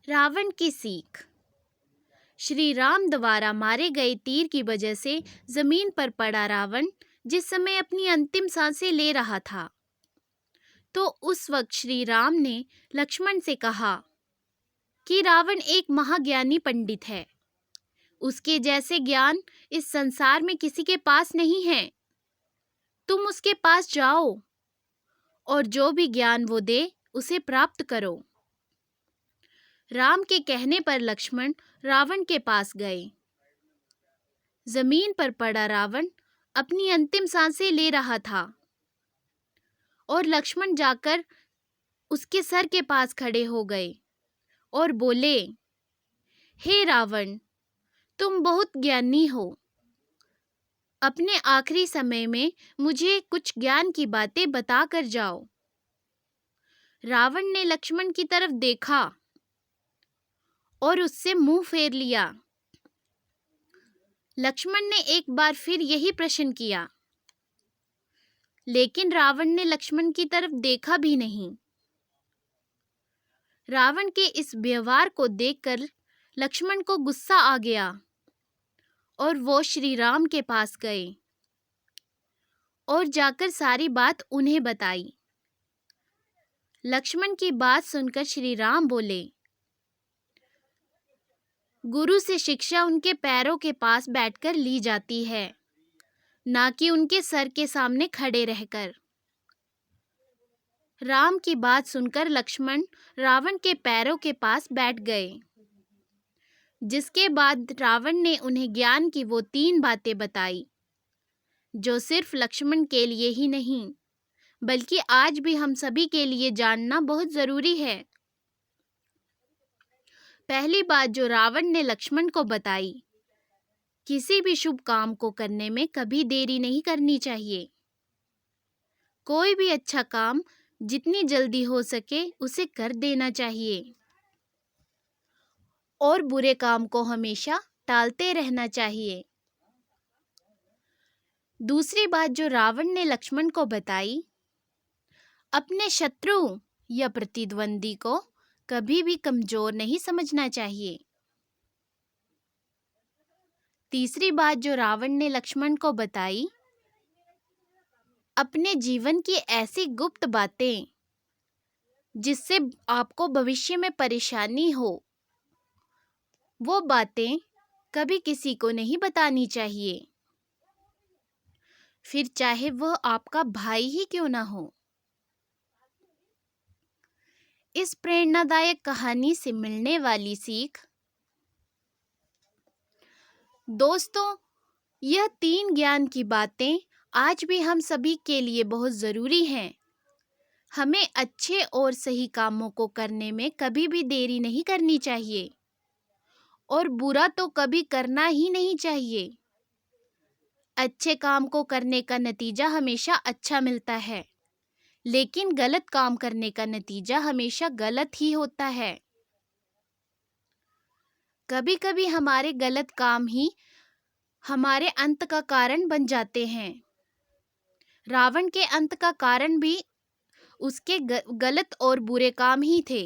रावण की सीख। श्री राम द्वारा मारे गए तीर की वजह से जमीन पर पड़ा रावण जिस समय अपनी अंतिम सांसें ले रहा था, तो उस वक्त श्री राम ने लक्ष्मण से कहा कि रावण एक महाज्ञानी पंडित है। उसके जैसे ज्ञान इस संसार में किसी के पास नहीं है। तुम उसके पास जाओ और जो भी ज्ञान वो दे उसे प्राप्त करो। राम के कहने पर लक्ष्मण रावण के पास गए। जमीन पर पड़ा रावण अपनी अंतिम सांसें ले रहा था और लक्ष्मण जाकर उसके सर के पास खड़े हो गए और बोले, हे रावण, तुम बहुत ज्ञानी हो। अपने आखिरी समय में मुझे कुछ ज्ञान की बातें बता कर जाओ। रावण ने लक्ष्मण की तरफ देखा और उससे मुंह फेर लिया। लक्ष्मण ने एक बार फिर यही प्रश्न किया, लेकिन रावण ने लक्ष्मण की तरफ देखा भी नहीं। रावण के इस व्यवहार को देखकर लक्ष्मण को गुस्सा आ गया और वो श्री राम के पास गए और जाकर सारी बात उन्हें बताई। लक्ष्मण की बात सुनकर श्री राम बोले, गुरु से शिक्षा उनके पैरों के पास बैठकर ली जाती है, ना कि उनके सर के सामने खड़े रहकर। राम की बात सुनकर लक्ष्मण रावण के पैरों के पास बैठ गए, जिसके बाद रावण ने उन्हें ज्ञान की वो 3 बातें बताई, जो सिर्फ लक्ष्मण के लिए ही नहीं बल्कि आज भी हम सभी के लिए जानना बहुत जरूरी है। पहली बात जो रावण ने लक्ष्मण को बताई, किसी भी शुभ काम को करने में कभी देरी नहीं करनी चाहिए। कोई भी अच्छा काम जितनी जल्दी हो सके उसे कर देना चाहिए और बुरे काम को हमेशा टालते रहना चाहिए। दूसरी बात जो रावण ने लक्ष्मण को बताई, अपने शत्रु या प्रतिद्वंदी को कभी भी कमजोर नहीं समझना चाहिए। तीसरी बात जो रावण ने लक्ष्मण को बताई, अपने जीवन की ऐसी गुप्त बातें जिससे आपको भविष्य में परेशानी हो, वो बातें कभी किसी को नहीं बतानी चाहिए, फिर चाहे वह आपका भाई ही क्यों ना हो। इस प्रेरणादायक कहानी से मिलने वाली सीख। दोस्तों, यह 3 ज्ञान की बातें आज भी हम सभी के लिए बहुत ज़रूरी हैं। हमें अच्छे और सही कामों को करने में कभी भी देरी नहीं करनी चाहिए और बुरा तो कभी करना ही नहीं चाहिए। अच्छे काम को करने का नतीजा हमेशा अच्छा मिलता है, लेकिन गलत काम करने का नतीजा हमेशा गलत ही होता है। कभी-कभी हमारे गलत काम ही हमारे अंत का कारण बन जाते हैं। रावण के अंत का कारण भी उसके गलत और बुरे काम ही थे।